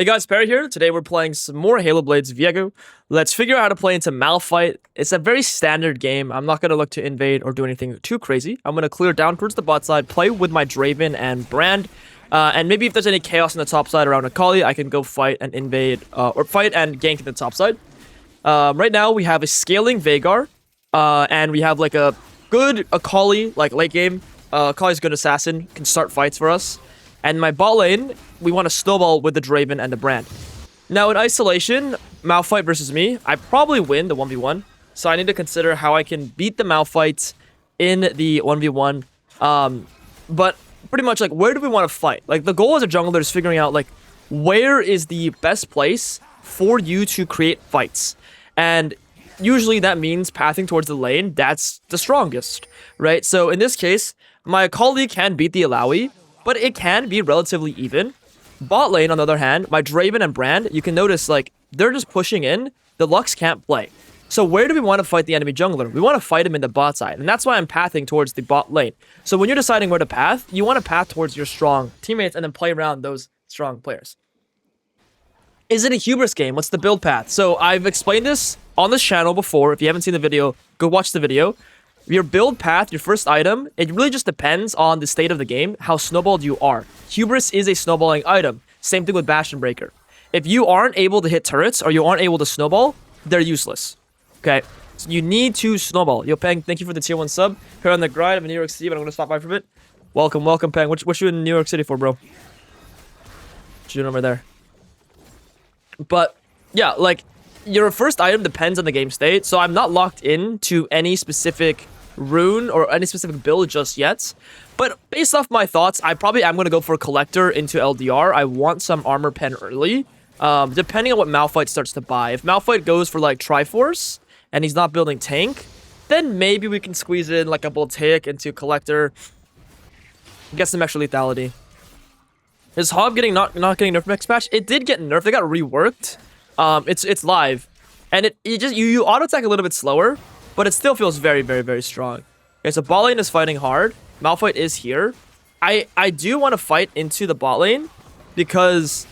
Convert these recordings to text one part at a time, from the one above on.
Hey guys, Perry here. Today we're playing some more Halo Blades Viego. Let's figure out how to play into Malphite. It's a very standard game. I'm not going to look to invade or do anything too crazy. I'm going to clear down towards the bot side, play with my Draven and Brand. And maybe if there's any chaos on the top side around Akali, I can go fight and invade, or fight and gank in the top side. Right now we have a scaling Veigar, and we have like a good Akali, like late game. Akali's a good assassin, can start fights for us. And my bot lane, we want to snowball with the Draven and the Brand. Now in isolation, Malphite versus me, I probably win the 1v1. So I need to consider how I can beat the Malphite in the 1v1. But pretty much like, where do we want to fight? Like the goal as a jungler is figuring out like, where is the best place for you to create fights? And usually that means pathing towards the lane that's the strongest, right? So in this case, my Akali can beat the Alawi, but it can be relatively even. Bot lane, on the other hand, my Draven and Brand, you can notice, like, they're just pushing in. The Lux can't play. So where do we want to fight the enemy jungler? We want to fight him in the bot side, and that's why I'm pathing towards the bot lane. So when you're deciding where to path, you want to path towards your strong teammates and then play around those strong players. Is it a hubris game? What's the build path? So I've explained this on this channel before. If you haven't seen the video, go watch the video. Your build path, your first item, it really just depends on the state of the game, how snowballed you are. Hubris is a snowballing item. Same thing with Bastion Breaker. If you aren't able to hit turrets or you aren't able to snowball, they're useless. Okay? So you need to snowball. Yo, Peng, thank you for the tier 1 sub. Here on the grind, I'm in New York City, but I'm going to stop by for a bit. Welcome, welcome, Peng. What you in New York City for, bro? What you doing over there? But, yeah, like, your first item depends on the game state, so I'm not locked in to any specific rune or any specific build just yet. But based off my thoughts, I probably am going to go for a collector into LDR. I want some armor pen early, depending on what Malphite starts to buy. If Malphite goes for like Triforce and he's not building tank, then maybe we can squeeze in like a Voltaic into collector, get some extra lethality. Is Hob getting not getting nerfed next patch? It did get nerfed. It got reworked. It's live, and you auto attack a little bit slower, but it still feels very, very, very strong. Okay, so bot lane is fighting hard. Malphite is here. I do want to fight into the bot lane because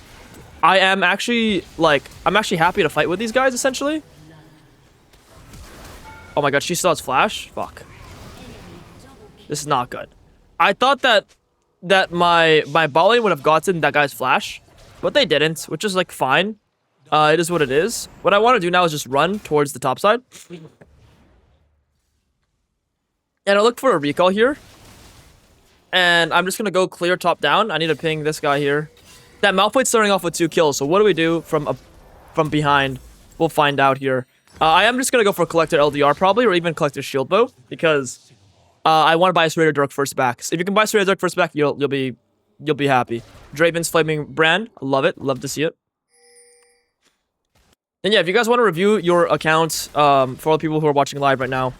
I'm actually happy to fight with these guys essentially. Oh my god, she still has flash. Fuck. This is not good. I thought that my bot lane would have gotten that guy's flash, but they didn't, which is like fine. It is what it is. What I want to do now is just run towards the top side. And I look for a recall here. And I'm just going to go clear top down. I need to ping this guy here. That Malphite's starting off with 2 kills. So what do we do from behind? We'll find out here. I am just going to go for Collector LDR probably, or even Collector Shield Bow. Because I want to buy a Serrator Dark first back. So if you can buy Serrator Dark first back, you'll be happy. Draven's Flaming Brand. Love it. Love to see it. And yeah, if you guys want to review your accounts, for all the people who are watching live right now,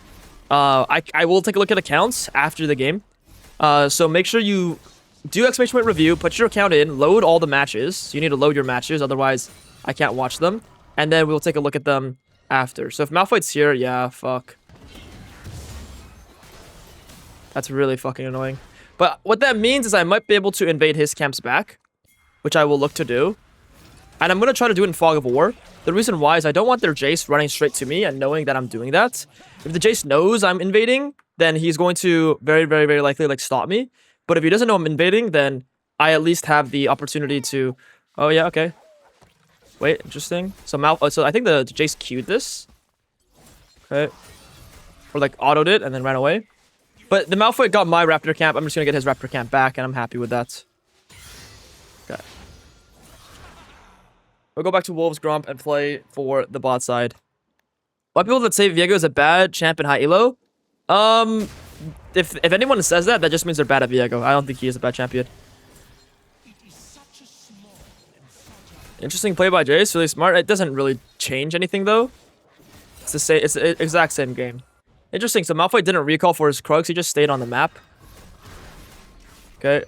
I will take a look at accounts after the game. So make sure you do exclamation point review, put your account in, load all the matches. So you need to load your matches, otherwise I can't watch them. And then we'll take a look at them after. So if Malphite's here, yeah, fuck. That's really fucking annoying. But what that means is I might be able to invade his camps back, which I will look to do. And I'm going to try to do it in Fog of War. The reason why is I don't want their Jace running straight to me and knowing that I'm doing that. If the Jace knows I'm invading, then he's going to very, very, very likely like stop me. But if he doesn't know I'm invading, then I at least have the opportunity to... Oh yeah, okay. Wait, interesting. So so I think the Jace queued this. Okay. Or like autoed it and then ran away. But the Malphite got my Raptor camp. I'm just going to get his Raptor camp back and I'm happy with that. Okay. We'll go back to Wolves Grump and play for the bot side. A lot of people that say Viego is a bad champ in high elo. If anyone says that, that just means they're bad at Viego. I don't think he is a bad champion. Interesting play by Jace, really smart. It doesn't really change anything though. It's the same. It's the exact same game. Interesting. So Malphite didn't recall for his Krugs. He just stayed on the map. Okay.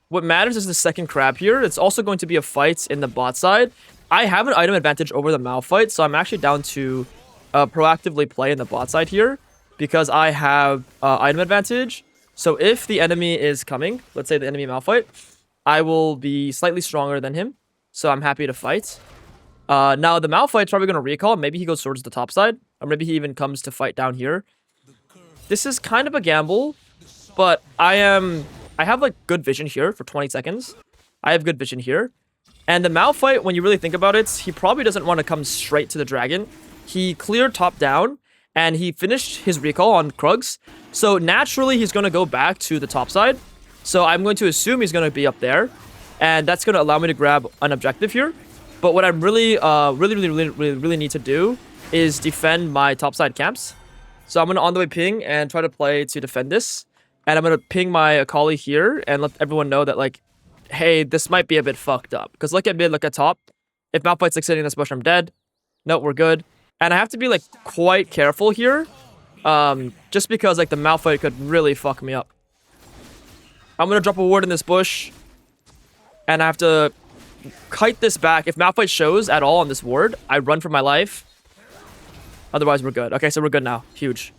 What matters is the second crab here. It's also going to be a fight in the bot side. I have an item advantage over the Malphite, so I'm actually down to proactively play in the bot side here because I have item advantage. So if the enemy is coming, let's say the enemy Malphite, I will be slightly stronger than him. so I'm happy to fight. Now the Malphite's probably gonna recall. Maybe he goes towards the top side, or maybe he even comes to fight down here. This is kind of a gamble, but I have like good vision here for 20 seconds. I have good vision here. And the Malphite, when you really think about it, he probably doesn't want to come straight to the dragon. He cleared top down, and he finished his recall on Krugs. So naturally, he's going to go back to the top side. So I'm going to assume he's going to be up there. And that's going to allow me to grab an objective here. But what I'm really need to do is defend my top side camps. So I'm going to on the way ping and try to play to defend this. And I'm going to ping my Akali here and let everyone know that, like, hey, this might be a bit fucked up. Because look at mid, look at top. If Malphite's like sitting in this bush, I'm dead. Nope, we're good. And I have to be like quite careful here. Just because like the Malphite could really fuck me up. I'm going to drop a ward in this bush. And I have to kite this back. If Malphite shows at all on this ward, I run for my life. Otherwise, we're good. Okay, so we're good now. Huge.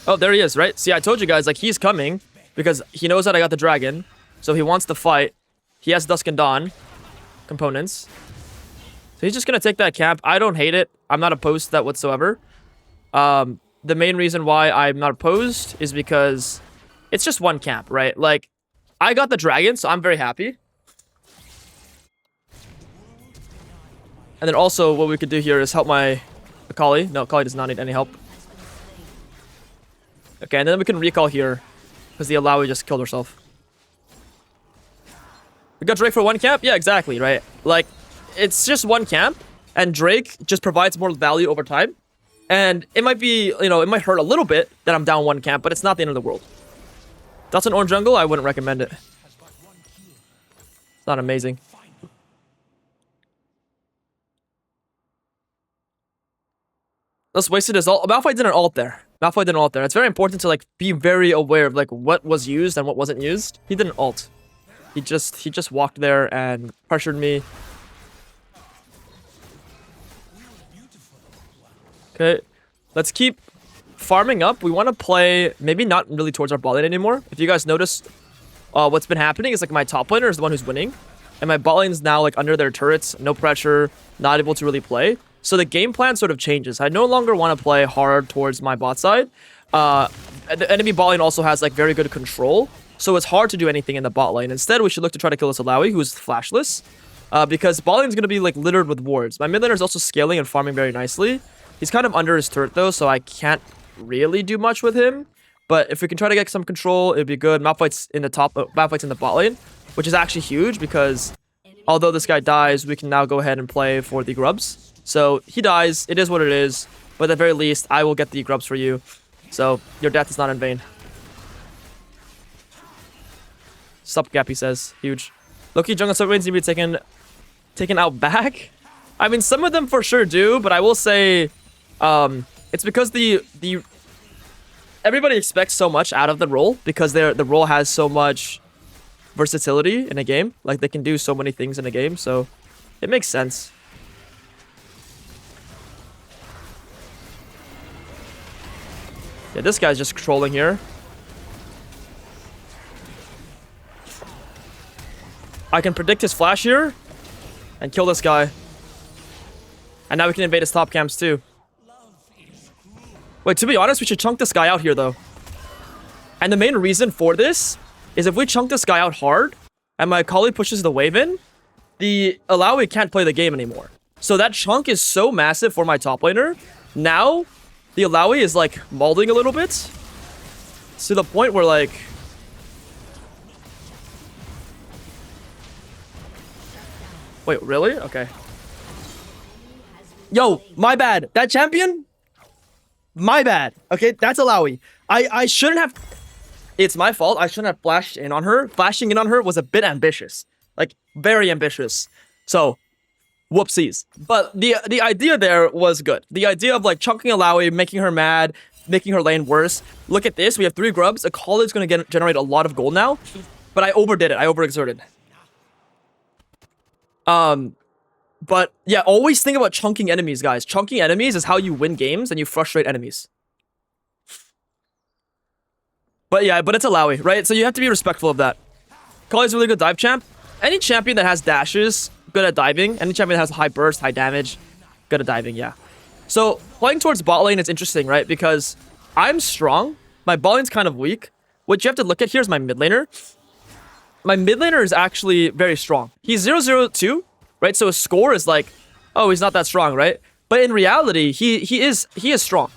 Oh, there he is, right? See, I told you guys, like, he's coming. Because he knows that I got the dragon. So he wants to fight. He has Dusk and Dawn components. So he's just going to take that camp. I don't hate it. I'm not opposed to that whatsoever. The main reason why I'm not opposed is because it's just one camp, right? Like, I got the dragon, so I'm very happy. And then also what we could do here is help my Akali. No, Akali does not need any help. Okay, and then we can recall here. Because the Alawi just killed herself. We got Drake for one camp? Yeah, exactly, right? Like, it's just one camp. And Drake just provides more value over time. And it might be, you know, it might hurt a little bit that I'm down one camp, but it's not the end of the world. That's an orange jungle, I wouldn't recommend it. It's not amazing. Let's waste his ult. Malphite didn't ult there. Malphite didn't ult there. It's very important to like be very aware of like what was used and what wasn't used. He didn't ult. He just walked there and pressured me. Okay, let's keep farming up. We want to play maybe not really towards our bot lane anymore. If you guys noticed, what's been happening is like my top laner is the one who's winning, and my bot lane is now like under their turrets, no pressure, not able to really play. So the game plan sort of changes. I no longer want to play hard towards my bot side. The enemy bot lane also has like very good control, so it's hard to do anything in the bot lane. Instead, we should look to try to kill this Alawi, who's flashless, because bot lane is going to be like littered with wards. My mid laner is also scaling and farming very nicely. He's kind of under his turret though, so I can't really do much with him. But if we can try to get some control, it'd be good. Malphite's in the top, Malphite's in the bot lane, which is actually huge because although this guy dies, we can now go ahead and play for the grubs. So he dies, it is what it is, but at the very least, I will get the grubs for you. So your death is not in vain. Sup gap, he says. Huge. Low-key jungle sub lanes need to be taken out back. I mean, some of them for sure do, but I will say it's because everybody expects so much out of the role because the role has so much versatility in a game. Like, they can do so many things in a game, so it makes sense. Yeah, this guy's just trolling here. I can predict his flash here and kill this guy. And now we can invade his top camps too. Wait, to be honest, we should chunk this guy out here though. And the main reason for this is if we chunk this guy out hard and my Akali pushes the wave in, the Alawi can't play the game anymore. So that chunk is so massive for my top laner. Now, the Alawi is like molding a little bit to the point where like wait, really? Okay. Yo, my bad. That champion? My bad. Okay, that's Alawi. I shouldn't have. It's my fault. I shouldn't have flashed in on her. Flashing in on her was a bit ambitious. Like, very ambitious. So, whoopsies. But the idea there was good. The idea of like chunking Alawi, making her mad, making her lane worse. Look at this. We have 3 grubs. Akali is going to generate a lot of gold now. But I overdid it. I overexerted. But yeah, always think about chunking enemies, guys. Chunking enemies is how you win games and you frustrate enemies. But yeah, but it's Alawi, right? So you have to be respectful of that. Akali's a really good dive champ. Any champion that has dashes, good at diving. Any champion that has high burst, high damage, good at diving, yeah. So playing towards bot lane is interesting, right? Because I'm strong. My bot lane's kind of weak. What you have to look at here is my mid laner. My mid laner is actually very strong. He's 0-0-2, right? So his score is like, oh, he's not that strong, right? But in reality, he is strong.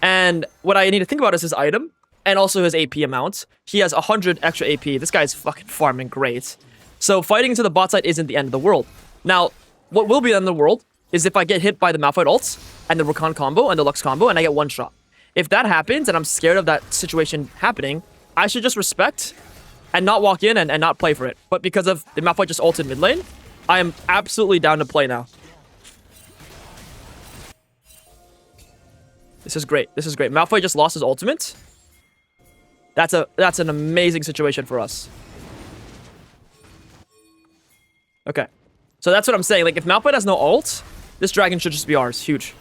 And what I need to think about is his item and also his AP amount. He has 100 extra AP. This guy's fucking farming great. So fighting into the bot side isn't the end of the world. Now, what will be the end of the world is if I get hit by the Malphite ults and the Rakan combo and the Lux combo and I get one shot. If that happens and I'm scared of that situation happening, I should just respect and not walk in and not play for it. But because of the Malphite just ulted mid lane, I am absolutely down to play now. This is great. This is great. Malphite just lost his ultimate. That's an amazing situation for us. Okay. So that's what I'm saying. Like, if Malphite has no ult, this dragon should just be ours. Huge.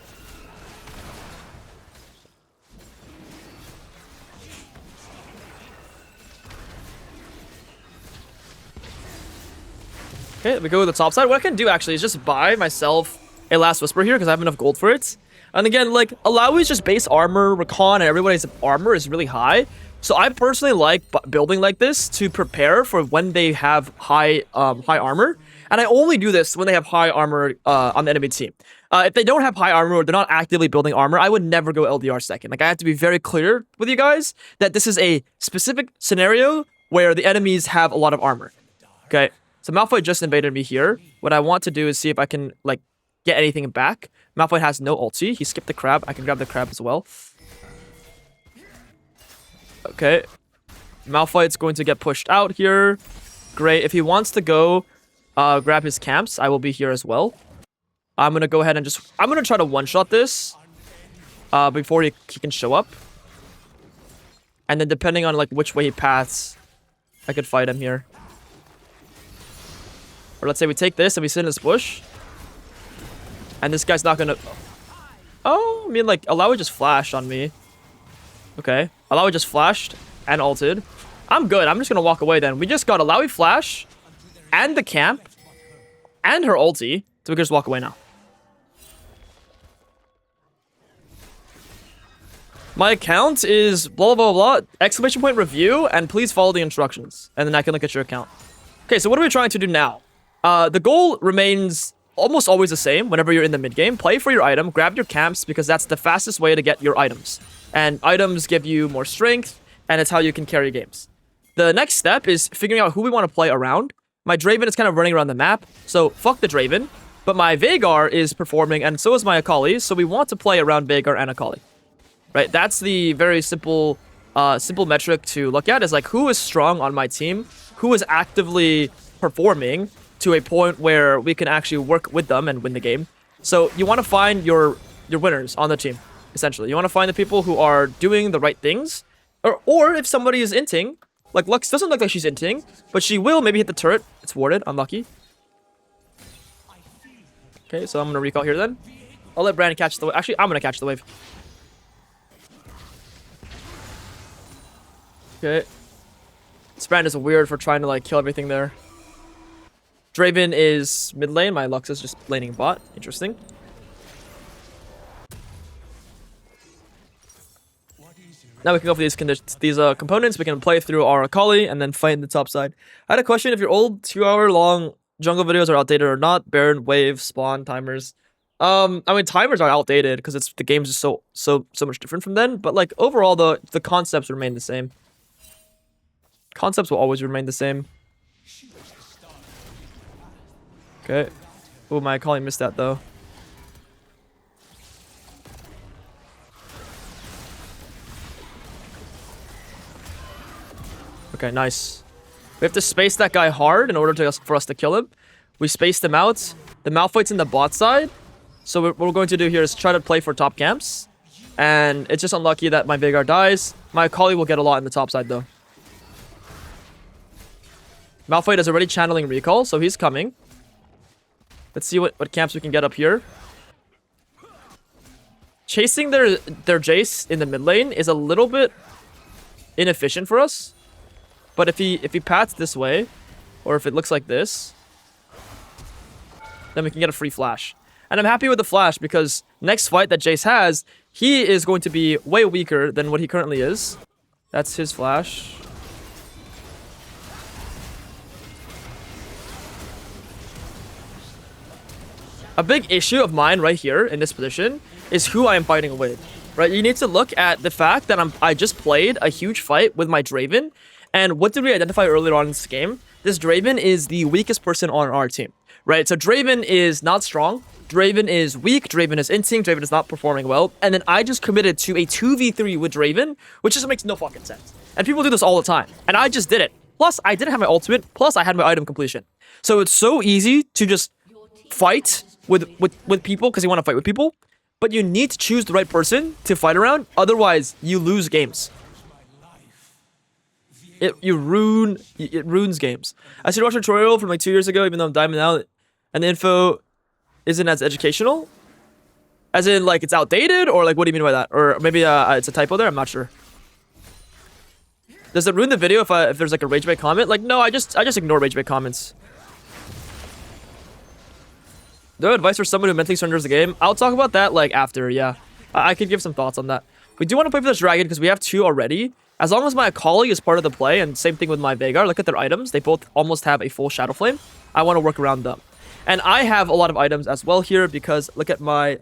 Okay, we go to the top side. What I can do, actually, is just buy myself a Last Whisper here, because I have enough gold for it. And again, like, Alawi's just base armor, Rakan, and everybody's armor is really high. So I personally like building like this to prepare for when they have high armor. And I only do this when they have high armor on the enemy team. If they don't have high armor or they're not actively building armor, I would never go LDR second. Like, I have to be very clear with you guys that this is a specific scenario where the enemies have a lot of armor. Okay, so Malphite just invaded me here. What I want to do is see if I can, like, get anything back. Malphite has no ulti. He skipped the crab. I can grab the crab as well. Okay. Malphite's going to get pushed out here. Great. If he wants to go grab his camps, I will be here as well. I'm going to go ahead and just... I'm going to try to one-shot this before he can show up. And then depending on, like, which way he paths, I could fight him here. Or let's say we take this and we sit in this bush. And this guy's not going to... Oh, I mean, like, Alawi just flashed on me. Okay. Alawi just flashed and ulted. I'm good. I'm just going to walk away then. We just got Alawi flash and the camp and her ulti. So we can just walk away now. My account is blah, blah, blah, blah. Exclamation point review. And please follow the instructions. And then I can look at your account. Okay, so what are we trying to do now? The goal remains almost always the same whenever you're in the mid game. Play for your item. Grab your camps because that's the fastest way to get your items. And items give you more strength, and it's how you can carry games. The next step is figuring out who we want to play around. My Draven is kind of running around the map, so fuck the Draven. But my Veigar is performing, and so is my Akali, so we want to play around Veigar and Akali. Right? That's the very simple metric to look at, is like, who is strong on my team? Who is actively performing to a point where we can actually work with them and win the game? So you want to find your winners on the team. Essentially, you want to find the people who are doing the right things, or if somebody is inting, like Lux doesn't look like she's inting, but she will maybe hit the turret. It's warded, unlucky. Okay, so I'm gonna recall here then. I'll let Brandon catch the wave. Actually, I'm gonna catch the wave. Okay, this Brandon is weird for trying to like kill everything there. Draven is mid lane. My Lux is just laning bot. Interesting. Now we can go for these components. We can play through our Akali and then fight in the top side. I had a question: if your old 2-hour-long jungle videos are outdated or not? Baron, wave, spawn, timers. I mean, timers are outdated because the game's just so much different from then. But like overall, the concepts remain the same. Concepts will always remain the same. Okay. Oh, my Akali missed that though. Okay, nice. We have to space that guy hard in order for us to kill him. We spaced him out. The Malphite's in the bot side. So what we're going to do here is try to play for top camps. And it's just unlucky that my Veigar dies. My Akali will get a lot in the top side though. Malphite is already channeling recall, so he's coming. Let's see what camps we can get up here. Chasing their Jace in the mid lane is a little bit inefficient for us. But if he pats this way, or if it looks like this, then we can get a free flash. And I'm happy with the flash because next fight that Jace has, he is going to be way weaker than what he currently is. That's his flash. A big issue of mine right here in this position is who I am fighting with. Right? You need to look at the fact that I just played a huge fight with my Draven. And what did we identify earlier on in this game? This Draven is the weakest person on our team. Right? So Draven is not strong. Draven is weak. Draven is instinct. Draven is not performing well. And then I just committed to a 2v3 with Draven, which just makes no fucking sense. And people do this all the time. And I just did it. Plus, I didn't have my ultimate. Plus, I had my item completion. So it's so easy to just fight with people because you want to fight with people. But you need to choose the right person to fight around. Otherwise, you lose games. It ruins games. I should watch a tutorial from like 2 years ago, even though I'm diamond out, and the info isn't as educational. As in, like, it's outdated, or like, what do you mean by that? Or maybe it's a typo there. I'm not sure. Does it ruin the video if there's like a rage bait comment? Like, no, I just ignore rage bait comments. No advice for someone who mentally surrenders the game? I'll talk about that like after. Yeah, I could give some thoughts on that. We do want to play for this dragon because we have 2 already. As long as my Akali is part of the play, and same thing with my Veigar. Look at their items. They both almost have a full Shadow Flame. I want to work around them. And I have a lot of items as well here because look at my,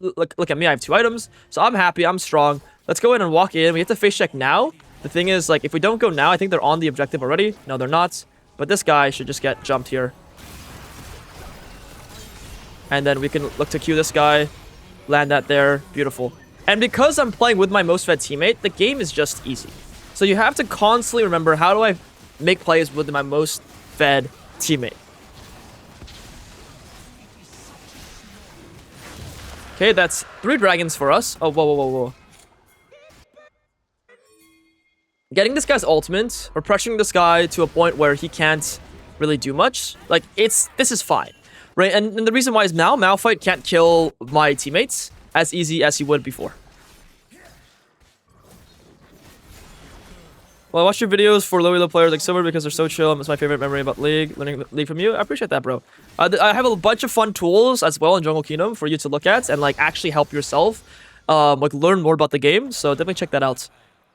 look at me. I have 2 items. So I'm happy. I'm strong. Let's go in and walk in. We have to face check now. The thing is, like, if we don't go now, I think they're on the objective already. No, they're not. But this guy should just get jumped here. And then we can look to Q this guy. Land that there. Beautiful. And because I'm playing with my most fed teammate, the game is just easy. So you have to constantly remember, how do I make plays with my most fed teammate? Okay, that's 3 dragons for us. Oh, whoa. Getting this guy's ultimate, or pressuring this guy to a point where he can't really do much, like, this is fine. Right, and the reason why is now Malphite can't kill my teammates as easy as he would before. Well, I watch your videos for low elo players like Silver because they're so chill. It's my favorite memory about League. Learning League from you. I appreciate that, bro. I have a bunch of fun tools as well in Jungle Kingdom for you to look at and like actually help yourself like learn more about the game. So definitely check that out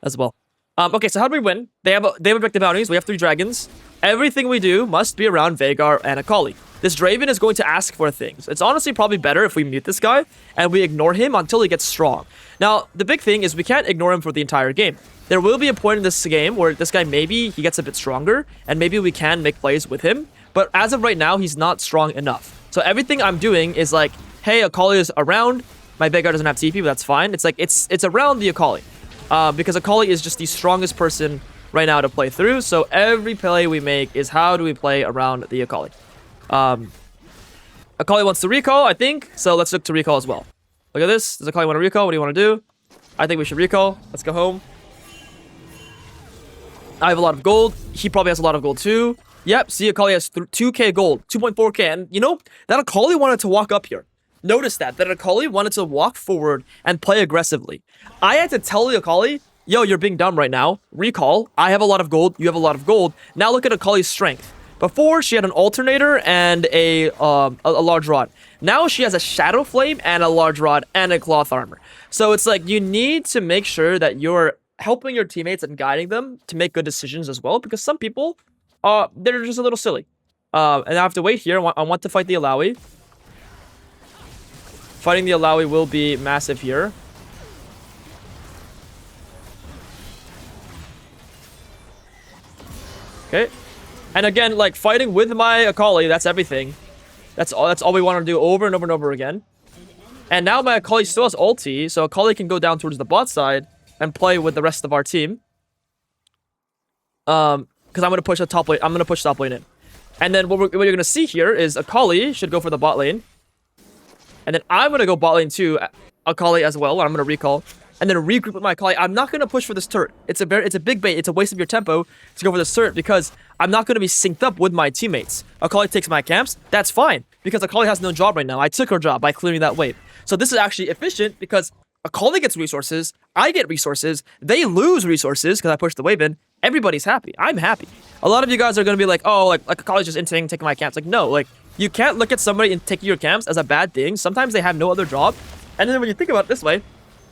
as well. Okay, so how do we win? They have objective bounties. We have 3 dragons. Everything we do must be around Veigar and Akali. This Draven is going to ask for things. It's honestly probably better if we mute this guy and we ignore him until he gets strong. Now, the big thing is we can't ignore him for the entire game. There will be a point in this game where this guy maybe he gets a bit stronger and maybe we can make plays with him. But as of right now, he's not strong enough. So everything I'm doing is like, hey, Akali is around. My Veigar doesn't have TP, but that's fine. It's like, it's around the Akali. Because Akali is just the strongest person right now to play through. So every play we make is how do we play around the Akali. Akali wants to recall, I think. So let's look to recall as well. Look at this. Does Akali want to recall? What do you want to do? I think we should recall. Let's go home. I have a lot of gold. He probably has a lot of gold too. Yep, see, Akali has 2k gold, 2.4k. And you know, that Akali wanted to walk up here. Notice that Akali wanted to walk forward and play aggressively. I had to tell the Akali, yo, you're being dumb right now. Recall. I have a lot of gold. You have a lot of gold. Now look at Akali's strength. Before, she had an alternator and a large rod. Now she has a shadow flame and a large rod and a cloth armor. So it's like you need to make sure that you're helping your teammates and guiding them to make good decisions as well. Because some people, they're just a little silly. And I have to wait here. I want to fight the Alawi. Fighting the Alawi will be massive here. Okay. And again, like, fighting with my Akali, that's everything. That's all we want to do over and over and over again. And now my Akali still has ulti, so Akali can go down towards the bot side and play with the rest of our team. Because I'm going to push the top lane. I'm going to push top lane in. And then what you're going to see here is Akali should go for the bot lane. And then I'm going to go bot lane too, Akali as well. I'm going to recall. And then regroup with my Akali. I'm not going to push for this turret. It's a big bait. It's a waste of your tempo to go for this turret because I'm not going to be synced up with my teammates. Akali takes my camps. That's fine because Akali has no job right now. I took her job by clearing that wave. So this is actually efficient because Akali gets resources. I get resources. They lose resources because I pushed the wave in. everybody's happy. I'm happy. A lot of you guys are gonna be like, oh, like Akali's just inting, taking my camps. Like, no, like you can't look at somebody and taking your camps as a bad thing. Sometimes they have no other job. And then when you think about it this way,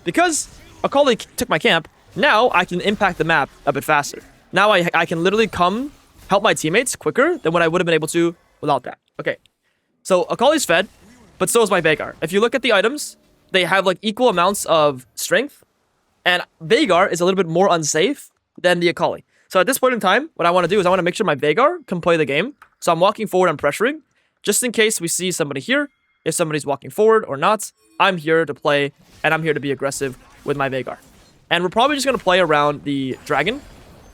because Akali took my camp, now I can impact the map a bit faster. Now I can literally come help my teammates quicker than what I would have been able to without that. Okay, so Akali's fed, but so is my Veigar. If you look at the items, they have like equal amounts of strength, and Veigar is a little bit more unsafe than the Akali. So at this point in time, what I want to do is I want to make sure my Veigar can play the game. So I'm walking forward and pressuring, just in case we see somebody here. If somebody's walking forward or not, I'm here to play, and I'm here to be aggressive with my Veigar. And we're probably just going to play around the dragon,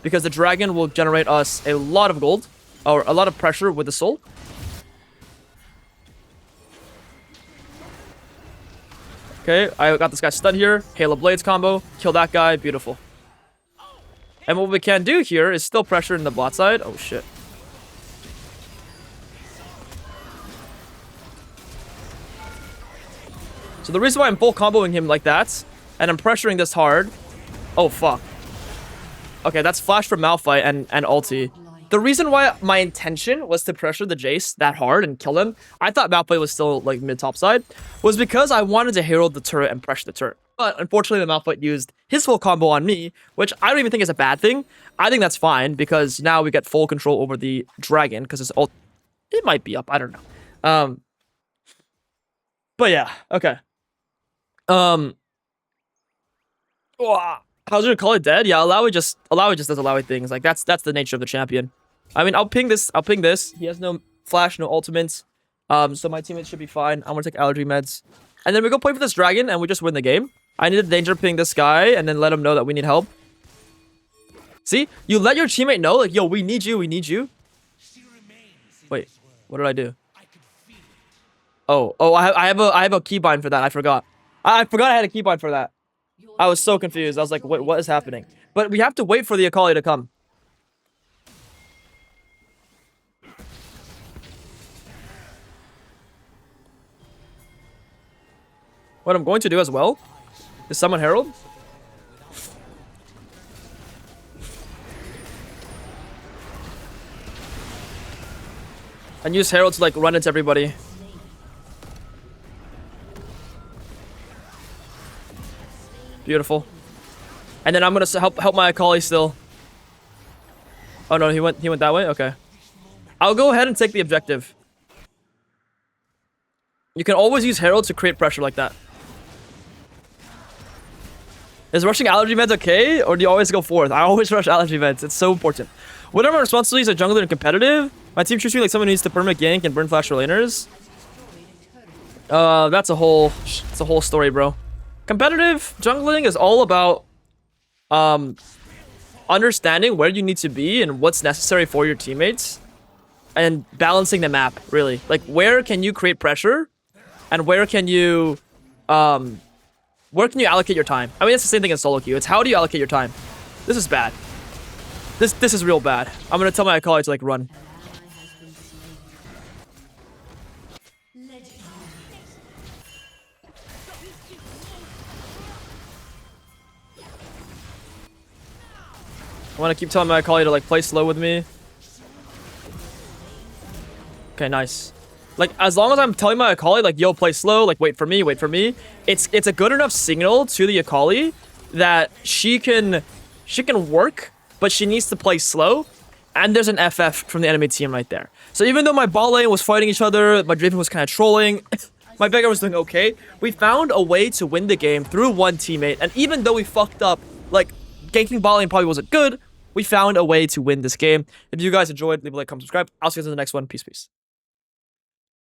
because the dragon will generate us a lot of gold, or a lot of pressure with the soul. Okay, I got this guy stunned here. Halo Blades combo. Kill that guy. Beautiful. And what we can do here is still pressure in the bot side. Oh, shit. So the reason why I'm full comboing him like that, and I'm pressuring this hard... Oh, fuck. Okay, that's flash from Malphite and ulti. The reason why my intention was to pressure the Jace that hard and kill him, I thought Malphite was still like mid-top side, was because I wanted to herald the turret and pressure the turret. But unfortunately, the Malphite used his full combo on me, which I don't even think is a bad thing. I think that's fine, because now we get full control over the dragon, because it's ult... It might be up, I don't know. But yeah, okay. How's your call it dead? Yeah, Alawi just does Alawi things. Like that's the nature of the champion. I mean, I'll ping this. He has no flash, no ultimates. So my teammates should be fine. I'm gonna take allergy meds. And then we go play for this dragon and we just win the game. I need to danger ping this guy and then let him know that we need help. See? You let your teammate know, like, yo, we need you, we need you. Wait, what did I do? Oh, I have a keybind for that. I forgot. I forgot I had a keybind for that. I was so confused. I was like, what is happening? But we have to wait for the Akali to come. What I'm going to do as well is summon Herald. And use Herald to like run into everybody. Beautiful. And then I'm gonna help my Akali still. Oh no, he went that way? Okay. I'll go ahead and take the objective. You can always use Herald to create pressure like that. Is rushing allergy meds okay? Or do you always go fourth? I always rush allergy meds. It's so important. What are my responsibilities as a jungler and competitive? My team treats me like someone who needs to perma gank and burn flash for laners. That's a whole story, bro. Competitive jungling is all about understanding where you need to be and what's necessary for your teammates and balancing the map, really. Like, where can you create pressure and where can you allocate your time? I mean, it's the same thing in solo queue. It's how do you allocate your time? This is bad. This is real bad. I'm gonna tell my Akali to like run. I want to keep telling my Akali to like play slow with me. Okay, nice. Like, as long as I'm telling my Akali like, yo, play slow, like wait for me, it's a good enough signal to the Akali that she can work, but she needs to play slow. And there's an FF from the enemy team right there. So even though my bot lane was fighting each other, my Draven was kind of trolling, my Veigar was doing okay, we found a way to win the game through one teammate. And even though we fucked up, like, ganking bot lane probably wasn't good, we found a way to win this game. If you guys enjoyed, leave a like, comment, subscribe. I'll see you in the next one. Peace, peace.